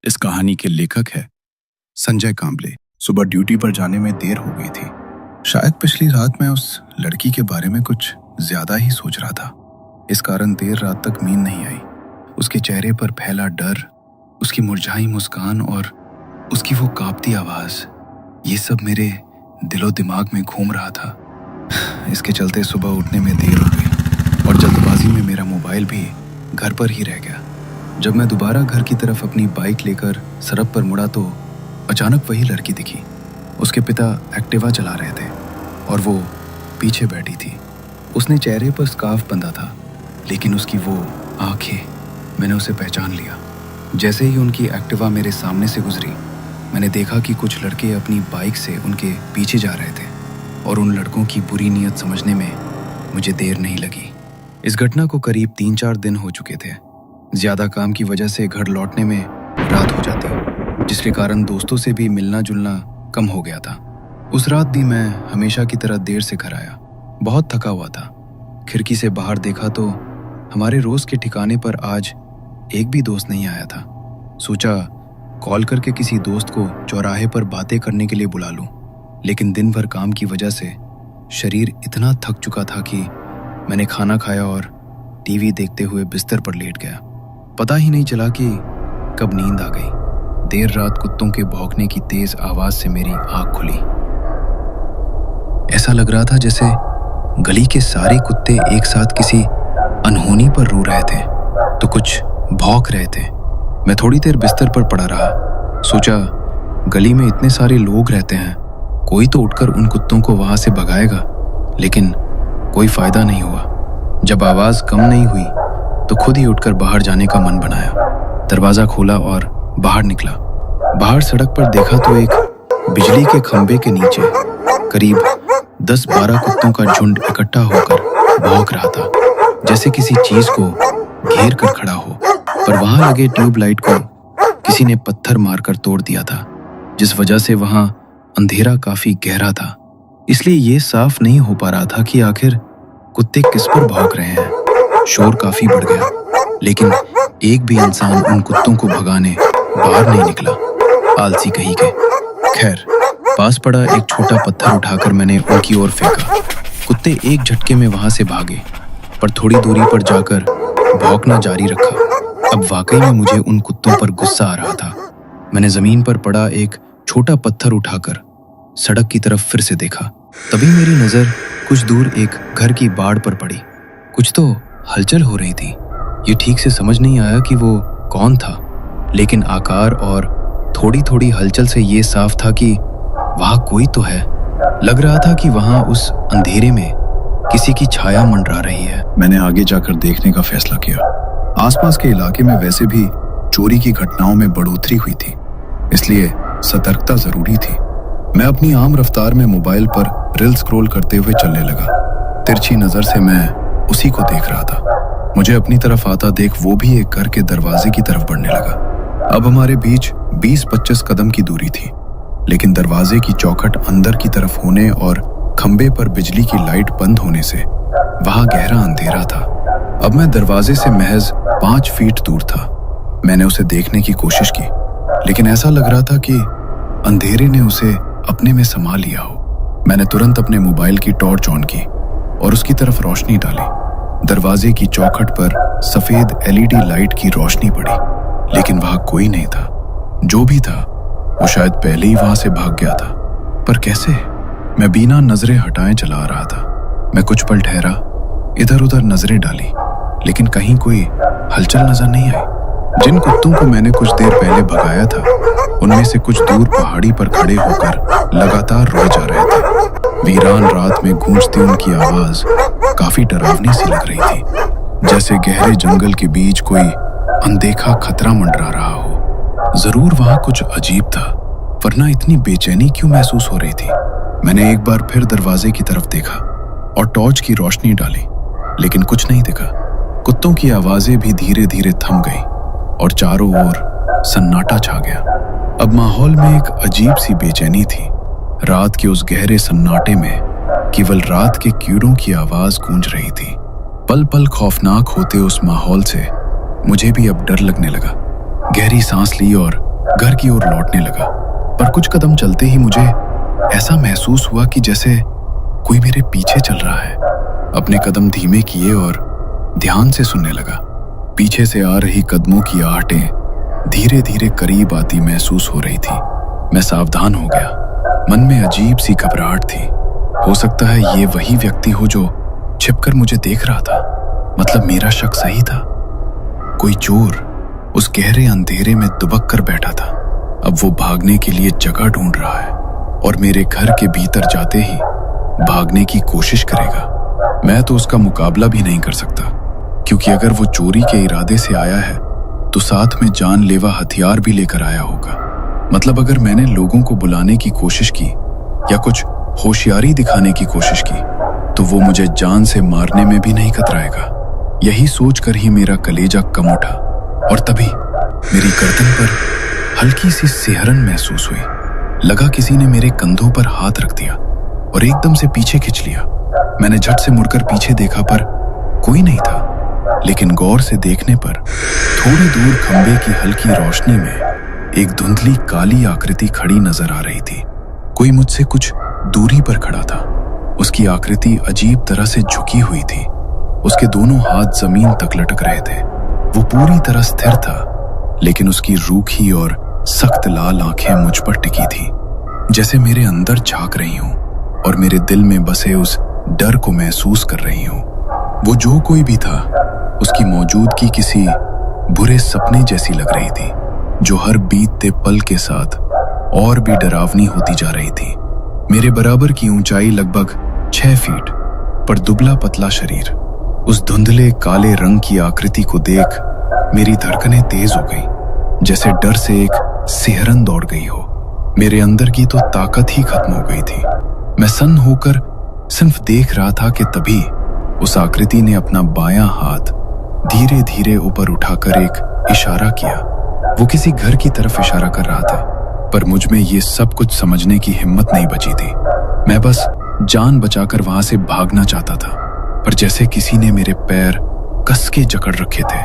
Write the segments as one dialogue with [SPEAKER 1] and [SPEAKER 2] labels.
[SPEAKER 1] इस कहानी के लेखक है संजय कांबले। सुबह ड्यूटी पर जाने में देर हो गई थी। शायद पिछली रात मैं उस लड़की के बारे में कुछ ज्यादा ही सोच रहा था। इस कारण देर रात तक नींद नहीं आई। उसके चेहरे पर फैला डर, उसकी मुरझाई मुस्कान और उसकी वो कांपती आवाज, ये सब मेरे दिलो दिमाग में घूम रहा था। इसके चलते सुबह उठने में देर हो गई और जल्दबाजी में मेरा मोबाइल भी घर पर ही रह गया। जब मैं दोबारा घर की तरफ अपनी बाइक लेकर सड़क पर मुड़ा तो अचानक वही लड़की दिखी। उसके पिता एक्टिवा चला रहे थे और वो पीछे बैठी थी। उसने चेहरे पर स्कार्फ बंधा था, लेकिन उसकी वो आंखें, मैंने उसे पहचान लिया। जैसे ही उनकी एक्टिवा मेरे सामने से गुजरी, मैंने देखा कि कुछ लड़के अपनी बाइक से उनके पीछे जा रहे थे और उन लड़कों की बुरी नीयत समझने में मुझे देर नहीं लगी। इस घटना को करीब 3-4 दिन हो चुके थे। ज्यादा काम की वजह से घर लौटने में रात हो जाती, जिसके कारण दोस्तों से भी मिलना जुलना कम हो गया था। उस रात भी मैं हमेशा की तरह देर से घर आया। बहुत थका हुआ था। खिड़की से बाहर देखा तो हमारे रोज के ठिकाने पर आज एक भी दोस्त नहीं आया था। सोचा कॉल करके किसी दोस्त को चौराहे पर बातें करने के लिए बुला लूं, लेकिन दिन भर काम की वजह से शरीर इतना थक चुका था कि मैंने खाना खाया और टीवी देखते हुए बिस्तर पर लेट गया। पता ही नहीं चला कि कब नींद आ गई। देर रात कुत्तों के भौंकने की तेज आवाज से मेरी आंख खुली। ऐसा लग रहा था जैसे गली के सारे कुत्ते एक साथ किसी अनहोनी पर रो रहे थे तो कुछ भौंक रहे थे। मैं थोड़ी देर बिस्तर पर पड़ा रहा। सोचा गली में इतने सारे लोग रहते हैं, कोई तो उठकर उन कुत्तों को वहां से भगाएगा, लेकिन कोई फायदा नहीं हुआ। जब आवाज कम नहीं हुई तो खुद ही उठकर बाहर जाने का मन बनाया। दरवाजा खोला और बाहर निकला। बाहर सड़क पर देखा तो एक बिजली के खंभे के नीचे करीब 10-12 कुत्तों का झुंड इकट्ठा होकर भौंक रहा था, जैसे किसी चीज को घेर कर खड़ा हो। पर वहां लगे ट्यूबलाइट को किसी ने पत्थर मारकर तोड़ दिया था, जिस वजह से वहां अंधेरा काफी गहरा था। इसलिए ये साफ नहीं हो पा रहा था कि आखिर कुत्ते किस पर भौंक रहे हैं। शोर काफी बढ़ गया, लेकिन एक भी इंसान उन कुत्तों को भगाने बाहर नहीं निकला। आलसी कहीं के। खैर, पास पड़ा एक छोटा पत्थर उठाकर मैंने उनकी ओर फेंका। कुत्ते एक झटके में वहां से भागे, पर थोड़ी दूरी पर जाकर भौंकना जारी रखा। अब वाकई में मुझे उन कुत्तों पर गुस्सा आ रहा था। मैंने जमीन पर पड़ा एक छोटा पत्थर उठाकर सड़क की तरफ फिर से देखा। तभी मेरी नजर कुछ दूर एक घर की बाड़ पर पड़ी। कुछ तो हलचल हो रही थी। ये ठीक से समझ नहीं आया कि वो कौन था, लेकिन आकार और थोड़ी थोड़ी हलचल से ये साफ था कि वहां कोई तो है। लग रहा था कि वहां उस अंधेरे में किसी की छाया मंडरा रही है। मैंने आगे जाकर देखने का फैसला किया। आसपास के इलाके में वैसे भी चोरी की घटनाओं में बढ़ोतरी हुई थी, इसलिए सतर्कता जरूरी थी। मैं अपनी आम रफ्तार में मोबाइल पर रील स्क्रॉल करते हुए चलने लगा। तिरछी नजर से मैं उसी को देख रहा था। मुझे अपनी तरफ आता देख वो भी एक घर के दरवाजे की तरफ बढ़ने लगा। अब हमारे बीच 20-25 कदम की दूरी थी, लेकिन दरवाजे की चौखट अंदर की तरफ होने और खंबे पर बिजली की लाइट बंद होने से वहां गहरा अंधेरा था। अब मैं दरवाजे से महज 5 फीट दूर था। मैंने उसे देखने की कोशिश की, लेकिन ऐसा लग रहा था कि अंधेरे ने उसे अपने में समा लिया हो। मैंने तुरंत अपने मोबाइल की टॉर्च ऑन की और उसकी तरफ रोशनी डाली। दरवाजे की चौखट पर सफेद LED लाइट की रोशनी पड़ी, लेकिन वहां कोई नहीं था। जो भी था वो शायद पहले ही वहां से भाग गया था। पर कैसे? मैं बिना नजरें हटाए चला आ रहा था। मैं कुछ पल ठहरा, इधर उधर नजरें डाली, लेकिन कहीं कोई हलचल नजर नहीं आई। जिन कुत्तों को मैंने कुछ देर पहले भगाया था, उनमें से कुछ दूर पहाड़ी पर खड़े होकर लगातार रोए जा रहे थे। वीरान रात में गूंजती उनकी आवाज काफी डरावनी सी लग रही थी, जैसे गहरे जंगल के बीच कोई अनदेखा खतरा मंडरा रहा हो। जरूर वहां कुछ अजीब था, वरना इतनी बेचैनी क्यों महसूस हो रही थी। मैंने एक बार फिर दरवाजे की तरफ देखा और टॉर्च की रोशनी डाली, लेकिन कुछ नहीं दिखा। कुत्तों की आवाजें भी धीरे धीरे थम गई और चारों ओर सन्नाटा छा गया। अब माहौल में एक अजीब सी बेचैनी थी। रात के उस गहरे सन्नाटे में केवल रात के कीड़ों की आवाज गूंज रही थी। पल पल खौफनाक होते उस माहौल से मुझे भी अब डर लगने लगा। गहरी सांस ली और घर की ओर लौटने लगा, पर कुछ कदम चलते ही मुझे ऐसा महसूस हुआ कि जैसे कोई मेरे पीछे चल रहा है। अपने कदम धीमे किए और ध्यान से सुनने लगा। पीछे से आ रही कदमों की आहटें धीरे धीरे करीब आती महसूस हो रही थी। मैं सावधान हो गया। मन में अजीब सी घबराहट थी। हो सकता है ये वही व्यक्ति हो जो छिपकर मुझे देख रहा था। मतलब मेरा शक सही था। कोई चोर उस गहरे अंधेरे में दुबक कर बैठा था। अब वो भागने के लिए जगह ढूंढ रहा है और मेरे घर के भीतर जाते ही भागने की कोशिश करेगा। मैं तो उसका मुकाबला भी नहीं कर सकता, क्योंकि अगर वो चोरी के इरादे से आया है तो साथ में जानलेवा हथियार भी लेकर आया होगा। मतलब अगर मैंने लोगों को बुलाने की कोशिश की या कुछ होशियारी दिखाने की कोशिश की तो वो मुझे जान से मारने में भी नहीं कतराएगा। यही सोचकर ही मेरा कलेजा कम उठा और तभी मेरी गर्दन पर हल्की सी सिहरन महसूस हुई। लगा किसी ने मेरे कंधों पर हाथ रख दिया और एकदम से पीछे खींच लिया। मैंने झट से मुड़कर पीछे देखा पर कोई नहीं था, लेकिन गौर से देखने पर थोड़ी दूर खंबे की हल्की रोशनी में एक धुंधली काली आकृति खड़ी नजर आ रही थी। कोई मुझसे कुछ दूरी पर खड़ा था। उसकी आकृति अजीब तरह से झुकी हुई थी। उसके दोनों हाथ जमीन तक लटक रहे थे। वो पूरी तरह स्थिर था, लेकिन उसकी रूखी और सख्त लाल आंखें मुझ पर टिकी थी, जैसे मेरे अंदर झांक रही हूं और मेरे दिल में बसे उस डर को महसूस कर रही हूं। वो जो कोई भी था, उसकी मौजूदगी किसी बुरे सपने जैसी लग रही थी, जो हर बीतते पल के साथ और भी डरावनी होती जा रही थी। मेरे बराबर की ऊंचाई लगभग 6 फीट, पर दुबला पतला शरीर। उस धुंधले काले रंग की आकृति को देख मेरी धड़कनें तेज हो गई, जैसे डर से एक सिहरन दौड़ गई हो। मेरे अंदर की तो ताकत ही खत्म हो गई थी। मैं सन्न होकर सिर्फ देख रहा था कि तभी उस आकृति ने अपना बायां हाथ धीरे धीरे ऊपर उठाकर एक इशारा किया। वो किसी घर की तरफ इशारा कर रहा था, पर मुझ में ये सब कुछ समझने की हिम्मत नहीं बची थी। मैं बस जान बचाकर वहां से भागना चाहता था, पर जैसे किसी ने मेरे पैर कस के जकड़ रखे थे।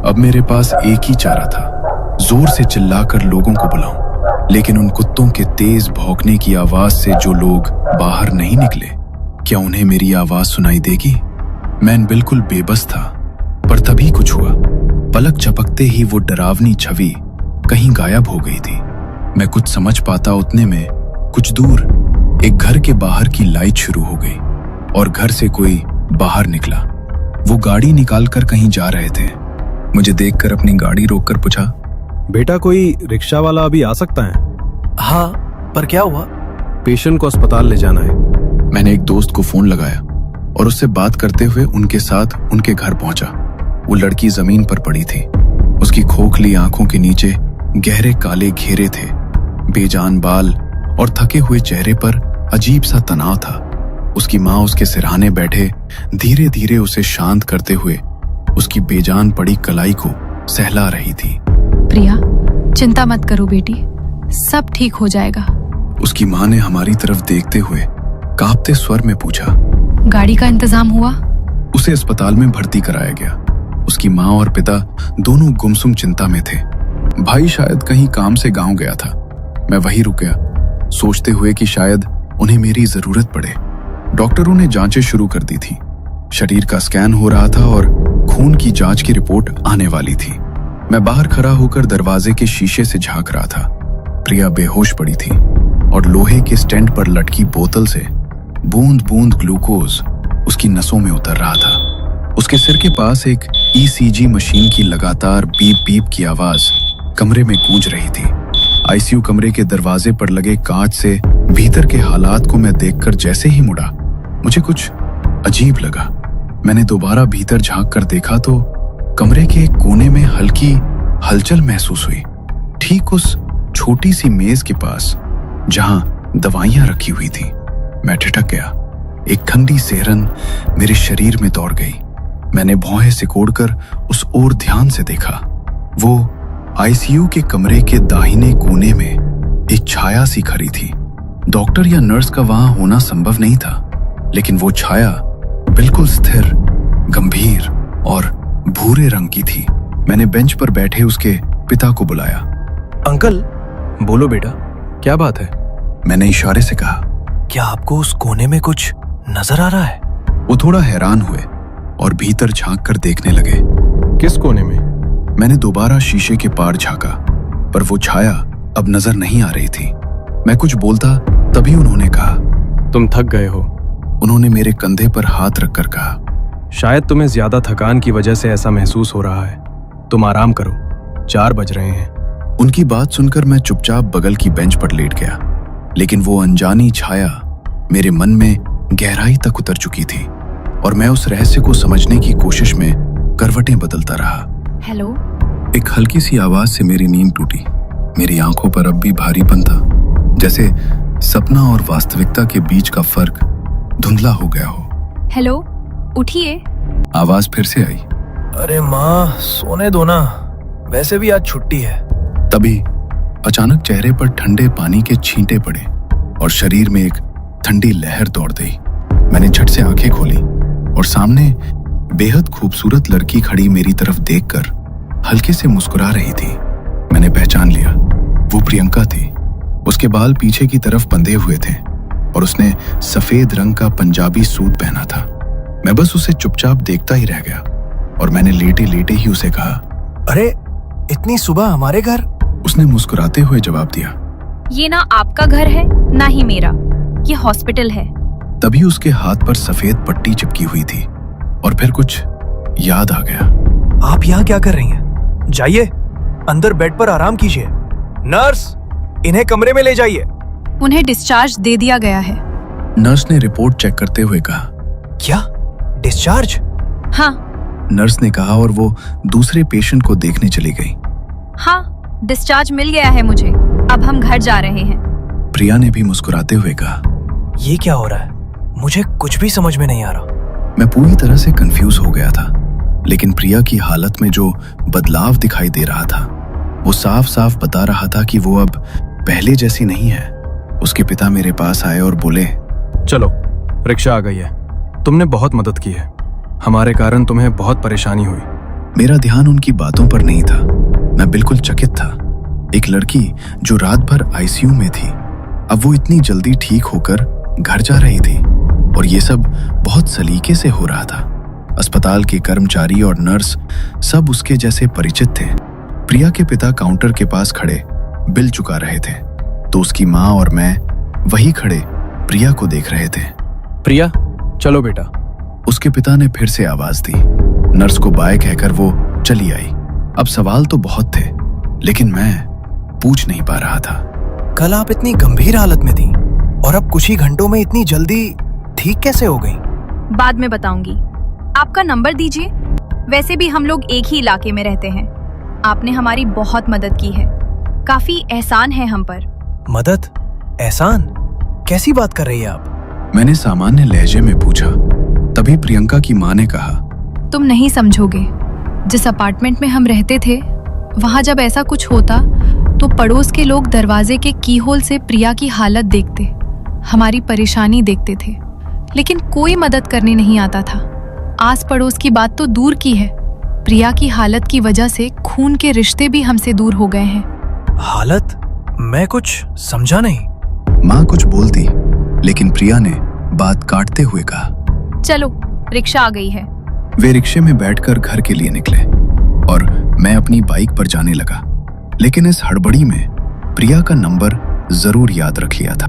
[SPEAKER 1] अब मेरे पास एक ही चारा था, जोर से चिल्लाकर लोगों को बुलाऊं, लेकिन उन कुत्तों के तेज भौंकने की आवाज से जो लोग बाहर नहीं निकले, क्या उन्हें मेरी आवाज सुनाई देगी? मैं बिल्कुल बेबस था, पर तभी कुछ हुआ। पलक झपकते ही वो डरावनी छवि कहीं गायब हो गई थी। मैं कुछ समझ पाता उतने में कुछ दूर एक घर के बाहर की लाइट शुरू हो गई और घर से कोई बाहर निकला। वो गाड़ी निकालकर कहीं जा रहे थे। मुझे देखकर अपनी गाड़ी रोककर पूछा,
[SPEAKER 2] बेटा कोई रिक्शा वाला अभी आ सकता है?
[SPEAKER 3] हाँ, पर क्या हुआ?
[SPEAKER 2] पेशेंट को अस्पताल ले जाना है।
[SPEAKER 1] मैंने एक दोस्त को फोन लगाया और उससे बात करते हुए उनके साथ उनके घर पहुंचा। वो लड़की जमीन पर पड़ी थी। उसकी खोखली आंखों के नीचे गहरे काले घेरे थे। बेजान बाल और थके हुए चेहरे पर अजीब सा तनाव था। उसकी माँ उसके सिरहाने बैठे धीरे धीरे उसे शांत करते हुए उसकी बेजान पड़ी कलाई को सहला रही थी।
[SPEAKER 4] प्रिया, चिंता मत करो बेटी, सब ठीक हो जाएगा।
[SPEAKER 1] उसकी माँ ने हमारी तरफ देखते हुए कांपते स्वर में पूछा,
[SPEAKER 4] गाड़ी का इंतजाम हुआ?
[SPEAKER 1] उसे अस्पताल में भर्ती कराया गया। उसकी माँ और पिता दोनों गुमसुम चिंता में थे। भाई शायद कहीं काम से गांव गया था। मैं वहीं रुक गया, सोचते हुए कि शायद उन्हें मेरी जरूरत पड़े। डॉक्टरों ने जांचें शुरू कर दी थी। शरीर का स्कैन हो रहा था और खून की जांच की रिपोर्ट आने वाली थी। मैं बाहर खड़ा होकर दरवाजे के शीशे से झांक रहा था। प्रिया बेहोश पड़ी थी और लोहे के स्टैंड पर लटकी बोतल से बूंद बूंद ग्लूकोज उसकी नसों में उतर रहा था। उसके सिर के पास एक ECG मशीन की लगातार बीप बीप की आवाज कमरे में गूंज रही थी। आईसीयू कमरे के दरवाजे पर लगे कांच से भीतर के हालात को मैं देखकर जैसे ही मुड़ा, मुझे कुछ अजीब लगा। मैंने दोबारा भीतर झांक कर देखा तो कमरे के एक कोने में हल्की हलचल महसूस हुई, ठीक उस छोटी सी मेज के पास जहां दवाइयां रखी हुई थी। मैं ठिठक गया। एक ठंडी सिहरन मेरे शरीर में दौड़ गई। मैंने भौहें सिकोड़कर उस ओर ध्यान से देखा। वो आईसीयू के कमरे के दाहिने कोने में एक छाया सी खड़ी थी। डॉक्टर या नर्स का वहां होना संभव नहीं था, लेकिन वो छाया बिल्कुल स्थिर, गंभीर और भूरे रंग की थी। मैंने बेंच पर बैठे उसके पिता को बुलाया।
[SPEAKER 3] अंकल,
[SPEAKER 2] बोलो बेटा, क्या बात है?
[SPEAKER 1] मैंने इशारे से कहा।
[SPEAKER 3] क्या आपको उस कोने में कुछ नजर आ रहा है?
[SPEAKER 1] वो थोड़ा हैरान हुए और भीतर झांक कर देखने लगे।
[SPEAKER 2] किस कोने में?
[SPEAKER 1] मैंने दोबारा शीशे के पार झांका, पर वो छाया अब नजर नहीं आ रही थी। मैं कुछ बोलता तभी उन्होंने कहा।
[SPEAKER 2] तुम थक गए हो।
[SPEAKER 1] उन्होंने मेरे कंधे पर हाथ रखकर कहा।
[SPEAKER 2] शायद तुम्हें ज्यादा थकान की वजह से ऐसा महसूस हो रहा है। तुम आराम करो, 4 बज रहे हैं।
[SPEAKER 1] उनकी बात सुनकर मैं चुपचाप बगल की बेंच पर लेट गया, लेकिन वो अनजानी छाया मेरे मन में गहराई तक उतर चुकी थी और मैं उस रहस्य को समझने की कोशिश में करवटें बदलता रहा।
[SPEAKER 4] हेलो।
[SPEAKER 1] एक हल्की सी आवाज से मेरी नींद टूटी। मेरी आंखों पर अब भी भारीपन था, जैसे सपना और वास्तविकता के बीच का फर्क धुंधला हो गया हो।
[SPEAKER 4] हेलो, उठिए।
[SPEAKER 1] आवाज फिर से आई।
[SPEAKER 3] अरे माँ, सोने दो ना, वैसे भी आज छुट्टी है।
[SPEAKER 1] तभी अचानक चेहरे पर ठंडे पानी के छींटे पड़े और शरीर में एक ठंडी लहर दौड़ गई। मैंने झट से आंखें खोली और सामने बेहद खूबसूरत लड़की खड़ी मेरी तरफ देखकर हल्के से मुस्कुरा रही थी। मैंने पहचान लिया, वो प्रियंका थी। उसके बाल पीछे की तरफ बंधे हुए थे और उसने सफेद रंग का पंजाबी सूट पहना था। मैं बस उसे चुपचाप देखता ही रह गया और मैंने लेटे लेटे ही उसे कहा,
[SPEAKER 3] अरे इतनी सुबह हमारे घर?
[SPEAKER 1] उसने मुस्कुराते हुए जवाब दिया,
[SPEAKER 4] ये ना आपका घर है ना ही मेरा, ये हॉस्पिटल है।
[SPEAKER 1] तभी उसके हाथ पर सफेद पट्टी चिपकी हुई थी और फिर कुछ याद आ गया।
[SPEAKER 3] आप यहाँ क्या कर रही हैं? जाइए अंदर बेड पर आराम कीजिए। नर्स, इन्हें कमरे में ले जाइए।
[SPEAKER 4] उन्हें डिस्चार्ज दे दिया गया है।
[SPEAKER 1] नर्स ने रिपोर्ट चेक करते हुए कहा।
[SPEAKER 3] क्या डिस्चार्ज?
[SPEAKER 4] हाँ।
[SPEAKER 1] नर्स ने कहा और वो दूसरे पेशेंट को देखने चली गई।
[SPEAKER 4] हाँ, डिस्चार्ज मिल गया है मुझे, अब हम घर जा रहे हैं।
[SPEAKER 1] प्रिया ने भी मुस्कुराते हुए कहा।
[SPEAKER 3] ये क्या हो रहा है? मुझे कुछ भी समझ में नहीं आ रहा।
[SPEAKER 1] मैं पूरी तरह से कंफ्यूज हो गया था, लेकिन प्रिया की हालत में जो बदलाव दिखाई दे रहा था वो साफ साफ बता रहा था कि वो अब पहले जैसी नहीं है। उसके पिता मेरे पास आए और बोले,
[SPEAKER 2] चलो, रिक्शा आ गई है। तुमने बहुत मदद की है, हमारे कारण तुम्हें बहुत परेशानी हुई।
[SPEAKER 1] मेरा ध्यान उनकी बातों पर नहीं था। मैं बिल्कुल चकित था। एक लड़की जो रात भर आईसीयू में थी, अब वो इतनी जल्दी ठीक होकर घर जा रही थी और ये सब बहुत सलीके से हो रहा था। अस्पताल के कर्मचारी और नर्स सब उसके जैसे परिचित थे। प्रिया के पिता काउंटर के पास खड़े बिल चुका रहे थे, तो उसकी माँ और मैं वही खड़े प्रिया को देख रहे थे।
[SPEAKER 2] प्रिया, चलो बेटा।
[SPEAKER 1] उसके पिता ने फिर से आवाज दी। नर्स को बाय कहकर वो चली आई। अब सवाल तो बहुत थे, लेकिन मैं पूछ नहीं पा रहा था।
[SPEAKER 3] कल आप इतनी गंभीर हालत में थी और अब कुछ ही घंटों में इतनी जल्दी ठीक कैसे हो गई?
[SPEAKER 4] बाद में बताऊंगी। आपका नंबर दीजिए। वैसे भी हम लोग एक ही इलाके में रहते हैं। आपने हमारी बहुत मदद की है, काफी एहसान है हम पर।
[SPEAKER 3] मदद? एहसान? कैसी बात कर रही है आप?
[SPEAKER 1] मैंने सामान्य लहजे में पूछा। तभी प्रियंका की माँ ने कहा,
[SPEAKER 4] तुम नहीं समझोगे। जिस अपार्टमेंट में हम रहते थे, वहां जब ऐसा कुछ होता तो पड़ोस के लोग दरवाजे के कीहोल से प्रिया की हालत देखते, हमारी परेशानी देखते थे, लेकिन कोई मदद करने नहीं आता था। आस पड़ोस की बात तो दूर की है, प्रिया की हालत की वजह से खून के रिश्ते भी हमसे दूर हो गए हैं।
[SPEAKER 3] हालत? मैं कुछ समझा नहीं।
[SPEAKER 1] माँ कुछ बोलती, लेकिन प्रिया ने बात काटते हुए कहा,
[SPEAKER 4] चलो, रिक्शा आ गई है।
[SPEAKER 1] वे रिक्शे में बैठकर घर के लिए निकले और मैं अपनी बाइक पर जाने लगा, लेकिन इस हड़बड़ी में प्रिया का नंबर जरूर याद रख लिया था।